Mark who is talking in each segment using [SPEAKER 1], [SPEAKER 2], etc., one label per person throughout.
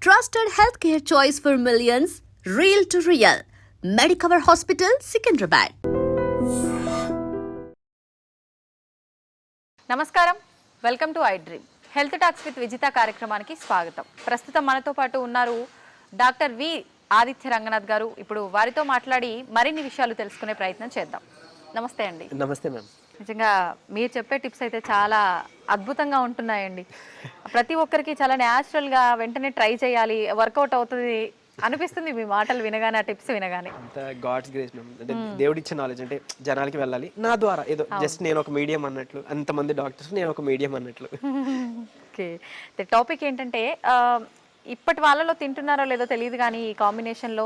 [SPEAKER 1] Trusted healthcare choice for millions, real to real. Medicover Hospital, Secunderabad.
[SPEAKER 2] నమస్కారం, welcome to I dream. Health talks with Vijitha కార్యక్రమానికి స్వాగతం. ప్రస్తుతం మనతో పాటు ఉన్నారు డాక్టర్ వి ఆదిత్య రంగనాథ్ గారు. ఇప్పుడు వారితో మాట్లాడి మరిన్ని విషయాలు తెలుసుకునే ప్రయత్నం చేద్దాం. నమస్తే అండి.
[SPEAKER 3] నమస్తే మ్యామ్.
[SPEAKER 2] నిజంగా మీరు చెప్పే టిప్స్ అయితే చాలా అద్భుతంగా ఉంటున్నాయండి. ప్రతి ఒక్కరికి చాలా న్యాచురల్గా వెంటనే ట్రై చేయాలి, వర్కౌట్ అవుతుంది అనిపిస్తుంది మీ మాటలు వినగానే, ఆ టిప్స్ వినగానే.
[SPEAKER 3] అంత గాడ్స్ గ్రేస్ మ్యామ్. అంటే దేవుడి ఇచ్చే నాలెడ్జ్, అంటే జనాలకి వెళ్ళాలి నా ద్వారా, ఏదో జస్ట్ నేను ఒక మీడియం అన్నట్లు, అంతమంది డాక్టర్స్ నేను ఒక మీడియం అన్నట్లు.
[SPEAKER 2] ఓకే, టాపిక్ ఏంటంటే ఇప్పటి వాళ్ళలో తింటున్నారో లేదో తెలియదు కానీ ఈ కాంబినేషన్లో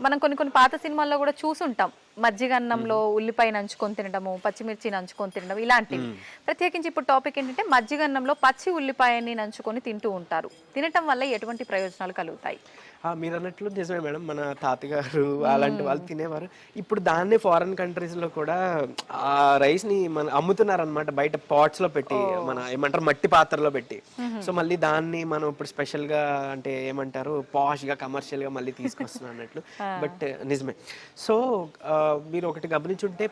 [SPEAKER 2] మనం కొన్ని పాత సినిమాల్లో కూడా చూసుంటాం. మజ్జిగ అన్నంలో ఉల్లిపాయ నంచుకొని తినడము, పచ్చిమిర్చి నంచుకొని తినడం, ఇలాంటివి. ప్రత్యేకించి ఇప్పుడు టాపిక్ ఏంటంటే మజ్జిగ అన్నంలో పచ్చి ఉల్లిపాయని నంచుకొని తింటూ ఉంటారు. తినటం వల్ల ఎటువంటి ప్రయోజనాలు కలుగుతాయి?
[SPEAKER 3] మీరు అన్నట్లు నిజమే మేడం. మన తాతగారు అలాంటి వాళ్ళు తినేవారు. ఇప్పుడు దాన్నే ఫారెన్ కంట్రీస్లో కూడా ఆ రైస్ని మన అమ్ముతున్నారనమాట, బయట పాట్స్లో పెట్టి, మన ఏమంటారు మట్టి పాత్రలో పెట్టి. సో మళ్ళీ దాన్ని మనం ఇప్పుడు స్పెషల్గా, అంటే ఏమంటారు పాష్గా, కమర్షియల్గా మళ్ళీ తీసుకొస్తున్నాం అన్నట్లు. బట్ నిజమే. సో మీరు ఒకటి గమనించుంటే,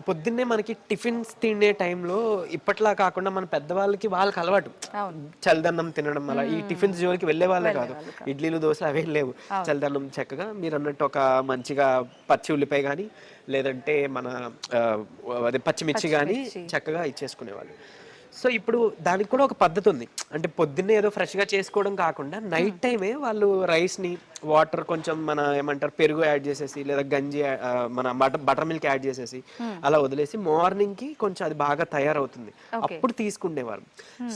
[SPEAKER 3] పొద్దున్నే మనకి టిఫిన్స్ తినే టైంలో ఇప్పట్లా కాకుండా మన పెద్దవాళ్ళకి వాళ్ళకి అలవాటు చల్దన్నం తినడం. అలా ఈ టిఫిన్స్ జోలికి వెళ్ళే వాళ్ళే కాదు, ఇడ్లీలు దోశ అవే లేవు. చల్దన్నం చక్కగా మీరు అన్నట్టు ఒక మంచిగా పచ్చి ఉల్లిపాయ కానీ, లేదంటే మన అదే పచ్చిమిర్చి కానీ చక్కగా ఇచ్చేసుకునేవాళ్ళు. సో ఇప్పుడు దానికి కూడా ఒక పద్ధతి ఉంది. అంటే పొద్దున్నే ఏదో ఫ్రెష్గా చేసుకోవడం కాకుండా నైట్ టైమే వాళ్ళు రైస్ని, వాటర్ కొంచెం మన ఏమంటారు పెరుగు యాడ్ చేసేసి, లేదా గంజి, మన బటర్ మిల్క్ యాడ్ చేసేసి అలా వదిలేసి మార్నింగ్కి కొంచెం అది బాగా తయారవుతుంది, అప్పుడు తీసుకునేవారు.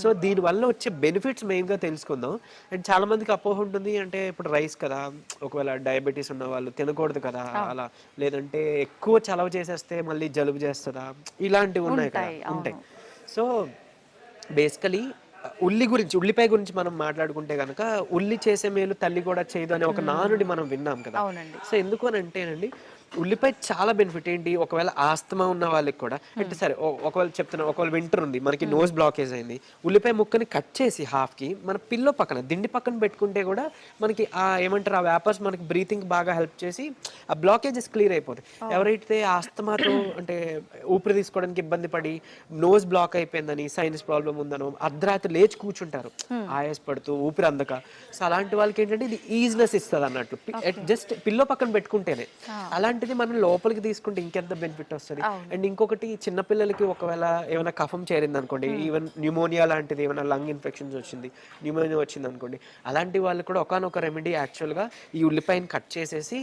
[SPEAKER 3] సో దీనివల్ల వచ్చే బెనిఫిట్స్ మెయిన్గా తెలుసుకుందాం. అండ్ చాలా మందికి అపోహ ఉంటుంది, అంటే ఇప్పుడు రైస్ కదా, ఒకవేళ డయాబెటీస్ ఉన్న వాళ్ళు తినకూడదు కదా అలా, లేదంటే ఎక్కువ చలవ చేసేస్తే మళ్ళీ జలుబు చేస్తుందా, ఇలాంటివి ఉన్నాయి కదా, ఉంటాయి. సో బేసికలీ ఉల్లిపాయ గురించి మనం మాట్లాడుకుంటే కనుక, ఉల్లి చేసే మేలు తల్లి కూడా చేయదు అనే ఒక నానుడి మనం విన్నాం కదా. సో ఎందుకు అని అంటేనండి, ఉల్లిపాయ చాలా బెనిఫిట్ ఏంటి, ఒకవేళ ఆస్తమా ఉన్న వాళ్ళకి కూడా, అంటే సరే ఒకవేళ చెప్తున్నా, ఒకవేళ వింటర్ ఉంది, మనకి నోస్ బ్లాకేజ్ అయింది, ఉల్లిపాయ ముక్కని కట్ చేసి హాఫ్కి మన పిల్లో పక్కన, దిండి పక్కన పెట్టుకుంటే కూడా మనకి ఆ ఏమంటారు ఆ వేపర్స్ మనకి బ్రీతింగ్ బాగా హెల్ప్ చేసి ఆ బ్లాకేజెస్ క్లియర్ అయిపోతాయి. ఎవరైతే ఆస్తమాతో, అంటే ఊపిరి తీసుకోవడానికి ఇబ్బంది పడి నోస్ బ్లాక్ అయిపోయిందని, సైనస్ ప్రాబ్లం ఉందనో, అర్ధరాత్రి లేచి కూర్చుంటారు ఆయాస పడుతూ, ఊపిరి అందక. సో అలాంటి వాళ్ళకి ఏంటంటే ఇది ఈజినెస్ ఇస్తుంది అన్నట్లు, జస్ట్ పిల్లో పక్కన పెట్టుకుంటేనే. అలాంటిది మనం లోపలికి తీసుకుంటే ఇంకెంత బెనిఫిట్ వస్తుంది. అండ్ ఇంకొకటి, చిన్నపిల్లలకి ఒకవేళ ఏమైనా కఫం చేరింది అనుకోండి, ఈవెన్ న్యూమోనియా లాంటిది, ఏమైనా లంగ్ ఇన్ఫెక్షన్స్ వచ్చింది, న్యూమోనియా వచ్చింది అనుకోండి, అలాంటి వాళ్ళు కూడా ఒకానొక రెమెడీ యాక్చువల్గా ఈ ఉల్లిపాయని కట్ చేసేసి,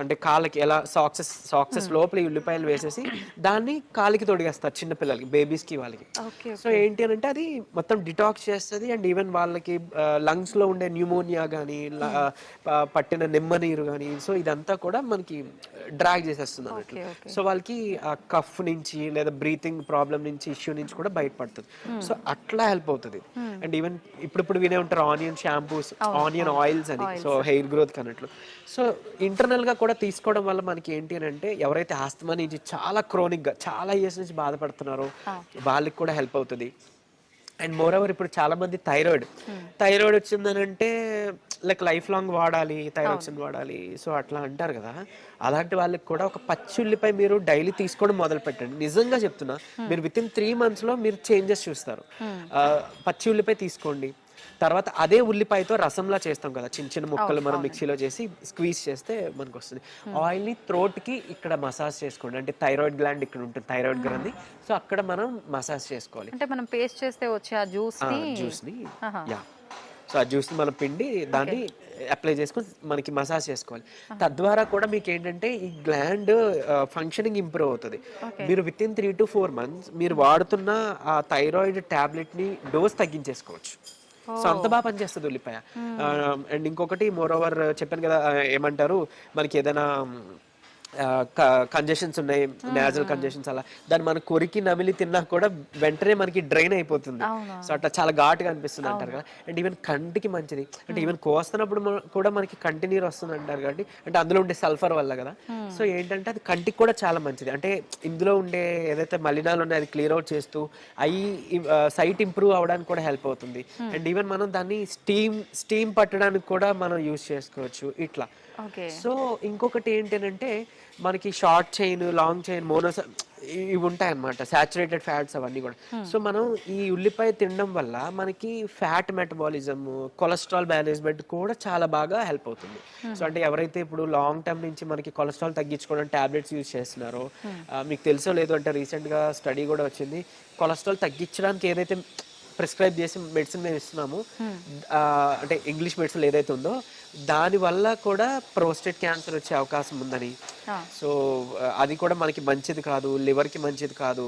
[SPEAKER 3] అంటే కాళ్ళకి ఎలా సాక్సెస్ లోపల ఈ ఉల్లిపాయలు వేసేసి దాన్ని కాలికి తొడిగేస్తారు చిన్నపిల్లలకి, బేబీస్కి, వాళ్ళకి. సో ఏంటి అని అంటే అది మొత్తం డిటాక్స్ చేస్తుంది. అండ్ ఈవెన్ వాళ్ళకి లంగ్స్లో ఉండే న్యూమోనియా కానీ, పట్టిన నిమ్మ నీరు కానీ, సో ఇదంతా కూడా మనకి డ్రాగ్ చేసేస్తుంది అన్నట్లు. సో వాళ్ళకి ఆ కఫ్ నుంచి, లేదా బ్రీతింగ్ ప్రాబ్లం నుంచి, ఇష్యూ నుంచి కూడా బయటపడుతుంది. సో అట్లా హెల్ప్ అవుతుంది. అండ్ ఈవెన్ ఇప్పుడు వినే ఉంటారు ఆనియన్ షాంపూస్, ఆనియన్ ఆయిల్స్ అని, సో హెయిర్ గ్రోత్ అన్నట్లు. సో ఇంటర్నల్ గా కూడా తీసుకోవడం వల్ల మనకి ఏంటి అని అంటే, ఎవరైతే ఆస్తమా నుంచి చాలా క్రోనిక్ గా చాలా ఇయర్స్ నుంచి బాధపడుతున్నారో వాళ్ళకి కూడా హెల్ప్ అవుతుంది. అండ్ మోర్ ఓవర్ ఇప్పుడు చాలా మంది థైరాయిడ్ వచ్చిందని అంటే లైక్ లైఫ్ లాంగ్ వాడాలి, థైరాక్సిన్ వాడాలి, సో అట్లా అంటారు కదా. అలాంటి వాళ్ళకి కూడా ఒక పచ్చి ఉల్లిపాయ మీరు డైలీ తీసుకోవడం మొదలు పెట్టండి. నిజంగా చెప్తున్నా, మీరు విత్ ఇన్ 3 months లో మీరు చేంజెస్ చూస్తారు. పచ్చి ఉల్లిపాయ తీసుకోండి, తర్వాత అదే ఉల్లిపాయతో రసంలా చేస్తాం కదా, చిన్న చిన్న ముక్కలు మనం మిక్సీలో చేసి స్క్వీజ్ చేస్తే మనకు వస్తుంది. ఆయిల్ని థ్రోట్కి ఇక్కడ మసాజ్ చేసుకోండి, అంటే థైరాయిడ్ గ్లాండ్ ఇక్కడ ఉంటుంది, థైరాయిడ్ గ్రంథి, సో అక్కడ మనం మసాజ్ చేసుకోవాలి.
[SPEAKER 2] అంటే మనం పేస్ట్ చేస్తే వచ్చే ఆ జ్యూస్ని
[SPEAKER 3] సో ఆ జ్యూస్ని మనం పిండి దాన్ని అప్లై చేసుకొని మనకి మసాజ్ చేసుకోవాలి. తద్వారా కూడా మీకు ఏంటంటే ఈ గ్లాండ్ ఫంక్షనింగ్ ఇంప్రూవ్ అవుతుంది. మీరు విత్ ఇన్ 3 to 4 months మీరు వాడుతున్న ఆ థైరాయిడ్ టాబ్లెట్ని డోస్ తగ్గించేసుకోవచ్చు. సో అంత బాగా పనిచేస్తుంది ఉల్లిపాయ. అండ్ ఇంకొకటి మోర్ ఓవర్ చెప్పాను కదా, ఏమంటారు మనకి ఏదైనా కంజెషన్స్ ఉన్నాయి, నేజల్ కంజెషన్స్, అలా దాన్ని మనం కొరికి నమిలి తిన్నా కూడా వెంటనే మనకి డ్రైన్ అయిపోతుంది. సో అట్లా చాలా ఘాటుగా అనిపిస్తుంది అంటారు కదా. అండ్ ఈవెన్ కంటికి మంచిది, అంటే ఈవెన్ కోస్తున్నప్పుడు కూడా మనకి కంటి నీరు వస్తుంది అంటారు కాబట్టి, అంటే అందులో ఉండే సల్ఫర్ వల్ల కదా. సో ఏంటంటే అది కంటికి కూడా చాలా మంచిది. అంటే ఇందులో ఉండే ఏదైతే మలినాలు ఉన్నాయో అది క్లియర్ అవుట్ చేస్తూ సైట్ ఇంప్రూవ్ అవడానికి కూడా హెల్ప్ అవుతుంది. అండ్ ఈవెన్ మనం దాన్ని స్టీమ్ పట్టడానికి కూడా మనం యూజ్ చేసుకోవచ్చు ఇట్లా. సో ఇంకొకటి ఏంటంటే మనకి షార్ట్ చైన్, లాంగ్ చైన్, మోనోస్ ఇవి ఉంటాయి అన్నమాట, సాచురేటెడ్ ఫ్యాట్స్ అవన్నీ కూడా. సో మనం ఈ ఉల్లిపాయ తినడం వల్ల మనకి ఫ్యాట్ మెటబాలిజం, కొలెస్ట్రాల్ మేనేజ్మెంట్ కూడా చాలా బాగా హెల్ప్ అవుతుంది. సో అంటే ఎవరైతే ఇప్పుడు లాంగ్ టర్మ్ నుంచి మనకి కొలెస్ట్రాల్ తగ్గించుకోవడానికి టాబ్లెట్స్ యూజ్ చేస్తున్నారో, మీకు తెలుసో లేదో అంటే రీసెంట్గా స్టడీ కూడా వచ్చింది, కొలెస్ట్రాల్ తగ్గించడానికి ఏదైతే ప్రిస్క్రైబ్ చేసి మెడిసిన్ మేము ఇస్తున్నాము, అంటే ఇంగ్లీష్ మెడిసిన్ ఏదైతే ఉందో దాని వల్ల కూడా ప్రోస్టేట్ క్యాన్సర్ వచ్చే అవకాశం ఉందని. సో అది కూడా మనకి మంచిది కాదు, లివర్కి మంచిది కాదు,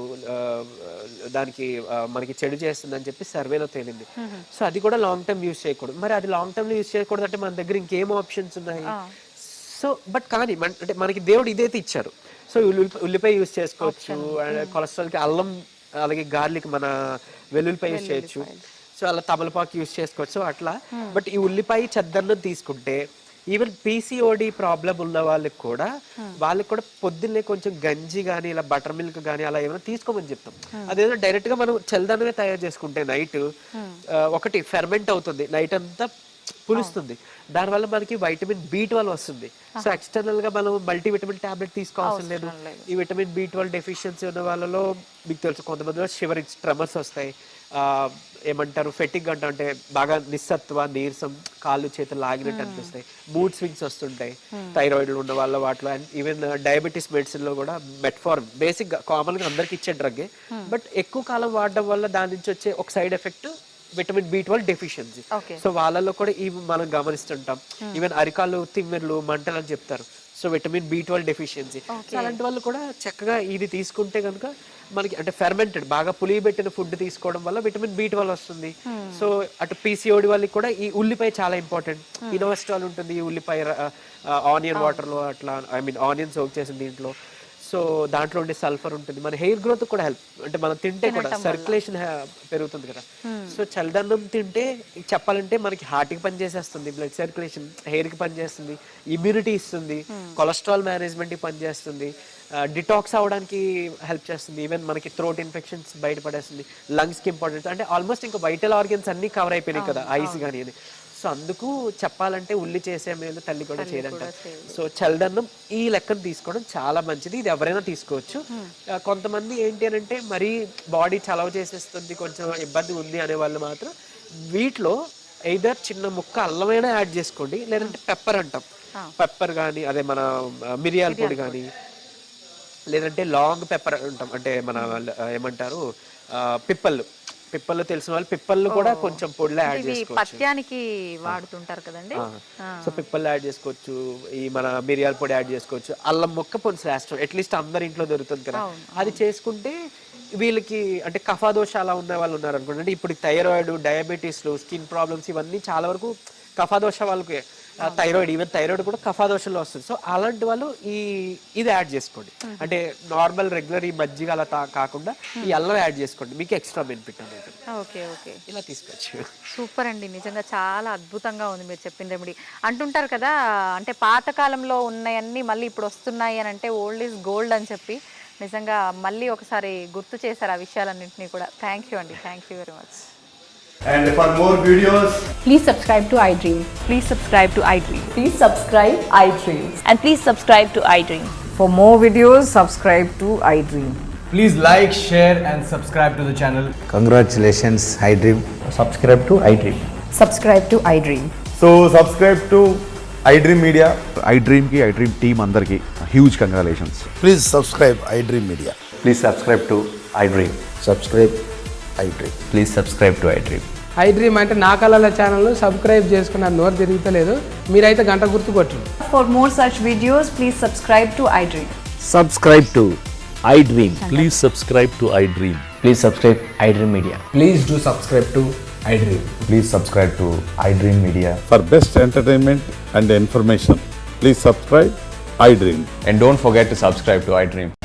[SPEAKER 3] దానికి మనకి చెడు చేస్తుందని చెప్పి సర్వేలో తేలింది. సో అది కూడా లాంగ్ టర్మ్ యూజ్ చేయకూడదు. మరి అది లాంగ్ టర్మ్ యూజ్ చేయకూడదు అంటే మన దగ్గర ఇంకేం ఆప్షన్స్ ఉన్నాయి? సో బట్ కానీ అంటే మనకి దేవుడు ఇదైతే ఇచ్చారు. సో ఉల్లిపాయ యూజ్ చేసుకోవచ్చు, కొలెస్ట్రాల్కి అల్లం, అలాగే గార్లిక్, మన వెల్లుల్లిపాయ యూజ్ చేయొచ్చు. సో అలా తమలపాకు యూజ్ చేసుకోవచ్చు అట్లా. బట్ ఈ ఉల్లిపాయ చెద్దన్నం తీసుకుంటే ఈవెన్ పీసీఓడి ప్రాబ్లం ఉన్న వాళ్ళకి కూడా పొద్దున్నే కొంచెం గంజి కానీ ఇలా బటర్ మిల్క్ కానీ అలా ఏమైనా తీసుకోమని చెప్తాం. అదేదో డైరెక్ట్ గా మనం చల్లదనమే తయారు చేసుకుంటే నైట్ ఒకటి ఫెర్మెంట్ అవుతుంది, నైట్ అంతా పులుస్తుంది, దానివల్ల మనకి వైటమిన్ B12 వస్తుంది. సో ఎక్స్టర్నల్ గా మనం మల్టీవిటమిన్ టాబ్లెట్ తీసుకోవాల్సిన లేదు. ఈ విటమిన్ B12 డెఫిషియన్సీ ఉన్న వాళ్ళలో మీకు తెలుసు కొంతమందిలో షివరింగ్, ట్రెమర్స్ వస్తాయి, ఏమంటారు ఫెటిగ్ అంటే బాగా నిస్సత్వ, నీరసం, కాళ్ళు చేతులు లాగినట్టు అనిపిస్తాయి, మూడ్ స్వింగ్స్ వస్తుంటాయి థైరాయిడ్ ఉన్న వాళ్ళ వాటిలో. అండ్ ఈవెన్ డయాబెటీస్ మెడిసిన్ లో కూడా మెట్ఫార్మిన్ బేసిక్ గా కామన్ గా అందరికి ఇచ్చే డ్రగ్, బట్ ఎక్కువ కాలం వాడడం వల్ల దాని నుంచి వచ్చే ఒక side effect vitamin B12 deficiency. So వాళ్ళలో కూడా ఇవి మనం గమనిస్తుంటాం. ఈవెన్ అరికాలు, తిమ్మిర్లు, మంటలు అని చెప్తారు. So vitamin B12 deficiency. So అలాంటి వాళ్ళు కూడా చక్కగా ఇది తీసుకుంటే కనుక మనకి అంటే ఫెర్మెంటెడ్, బాగా పులియబెట్టిన ఫుడ్ తీసుకోవడం వల్ల విటమిన్ B12 వస్తుంది. సో అటు పీసీఓడి వాళ్ళకి కూడా ఈ ఉల్లిపాయ చాలా ఇంపార్టెంట్. ఇనోవెస్ట్రాల్ ఉంటుంది ఈ ఉల్లిపాయ ఆనియన్ వాటర్ లో, అట్లా ఐ మీన్ ఆనియన్ సోక్ చేసిన దీంట్లో. సో దాంట్లో ఉండే సల్ఫర్ ఉంటుంది, మన హెయిర్ గ్రోత్ కూడా హెల్ప్, అంటే మనం తింటే కూడా సర్క్యులేషన్ పెరుగుతుంది కదా. సో చల్లదన్నం తింటే చెప్పాలంటే మనకి హార్ట్ కి పనిచేసేస్తుంది, బ్లడ్ సర్క్యులేషన్, హెయిర్ కి పనిచేస్తుంది, ఇమ్యూనిటీ ఇస్తుంది, కొలెస్ట్రాల్ మేనేజ్మెంట్ కి పనిచేస్తుంది, డిటాక్స్ అవడానికి హెల్ప్ చేస్తుంది, ఈవెన్ మనకి థ్రోట్ ఇన్ఫెక్షన్స్ బయటపడేస్తుంది, లంగ్స్ కి ఇంపార్టెంట్, అంటే ఆల్మోస్ట్ ఇంకా వైటల్ ఆర్గన్స్ అన్ని కవర్ అయిపోయినాయి కదా, ఐస్ కానీ అని. సో అందుకు చెప్పాలంటే ఉల్లి చేసే మేలు తల్లి కూడా చేయదంటారు. సో చల్లదన్నం ఈ లెక్కను తీసుకోవడం చాలా మంచిది, ఇది ఎవరైనా తీసుకోవచ్చు. కొంతమంది ఏంటి అని అంటే మరీ బాడీ చలవ చేసేస్తుంది, కొంచెం ఇబ్బంది ఉంది అనే వాళ్ళు మాత్రం వీటిలో ఎయిదర్ చిన్న ముక్క అల్లమైనా యాడ్ చేసుకోండి, లేదంటే పెప్పర్ అంటాం, పెప్పర్ కానీ అదే మన మిరియాల పొడి కానీ, లేదంటే లాంగ్ పెప్పర్ అంటాం, అంటే మన ఏమంటారు పిప్పళ్ళు తెలిసిన వాళ్ళు పిప్పళ్ళు కూడా కొంచెం పొడిలో యాడ్ చేసుకోవచ్చు.
[SPEAKER 2] పత్యానికి వాడుతుంటారు కదండి.
[SPEAKER 3] సో పిప్పళ్ళు యాడ్ చేసుకోవచ్చు, ఈ మన మిరియాల పొడి యాడ్ చేసుకోవచ్చు, అల్లం ముక్క పొడి శ్రేష్టం, అట్లీస్ట్ అందరి ఇంట్లో దొరుకుతుంది కదా, అది చేసుకుంటే వీళ్ళకి అంటే కఫాదోష అలా ఉన్న వాళ్ళు ఉన్నారు అనుకోండి, అంటే ఇప్పుడు థైరాయిడ్, డయాబెటీస్లు, స్కిన్ ప్రాబ్లమ్స్ ఇవన్నీ చాలా వరకు కఫాదోష వాళ్ళకి, థైరాయిడ్, ఈవెన్ థైరాయిడ్ కూడా కఫాదోషంలో వస్తుంది. సో అలాంటి వాళ్ళు ఇది యాడ్ చేసుకోండి, అంటే నార్మల్ రెగ్యులర్ ఈ మజ్జిగ అలా కాకుండా ఈ అల్లం యాడ్ చేసుకోండి, మీకు ఎక్స్ట్రా బెనిఫిట్ అనేది.
[SPEAKER 2] ఓకే ఓకే,
[SPEAKER 3] ఇలా తీసుకోవచ్చు.
[SPEAKER 2] సూపర్ అండి, నిజంగా చాలా అద్భుతంగా ఉంది మీరు చెప్పిన రెమెడీ. అంటుంటారు కదా, అంటే పాతకాలంలో ఉన్నాయన్నీ మళ్ళీ ఇప్పుడు వస్తున్నాయి అని అంటే ఓల్డ్ ఈజ్ గోల్డ్ అని చెప్పి, నిజంగా మళ్ళీ ఒకసారి గుర్తు చేశారు ఆ విషయాలన్నింటినీ కూడా. థ్యాంక్ యూ అండి, thank you very much.
[SPEAKER 4] And for more videos,
[SPEAKER 5] please subscribe to iDream.
[SPEAKER 6] Please subscribe to iDream.
[SPEAKER 5] Please subscribe iDream.
[SPEAKER 6] And please subscribe to iDream.
[SPEAKER 5] For more videos, subscribe to iDream.
[SPEAKER 4] please like, share and subscribe to the channel.
[SPEAKER 7] Congratulations, iDream.
[SPEAKER 8] Subscribe to iDream.
[SPEAKER 5] Subscribe to iDream.
[SPEAKER 8] So subscribe to iDream Media.
[SPEAKER 9] iDream ki iDream team andarki huge congratulations.
[SPEAKER 7] Please subscribe iDream Media.
[SPEAKER 8] Please subscribe to iDream.
[SPEAKER 7] Subscribe iDream.
[SPEAKER 8] Please subscribe to iDream.
[SPEAKER 10] iDream అంటే నా కళల channel subscribe చేసుకున్న నోరు తిరుగుతలేదు, మీరైతే గంట గుర్తు కొట్టండి.
[SPEAKER 5] For more such videos, please subscribe to iDream.
[SPEAKER 7] Subscribe to iDream.
[SPEAKER 11] Please subscribe to iDream.
[SPEAKER 8] Please subscribe iDream Media.
[SPEAKER 4] Please do subscribe to iDream.
[SPEAKER 8] Please subscribe to iDream Media.
[SPEAKER 9] For best entertainment and information, please subscribe iDream.
[SPEAKER 8] And don't forget to subscribe to iDream.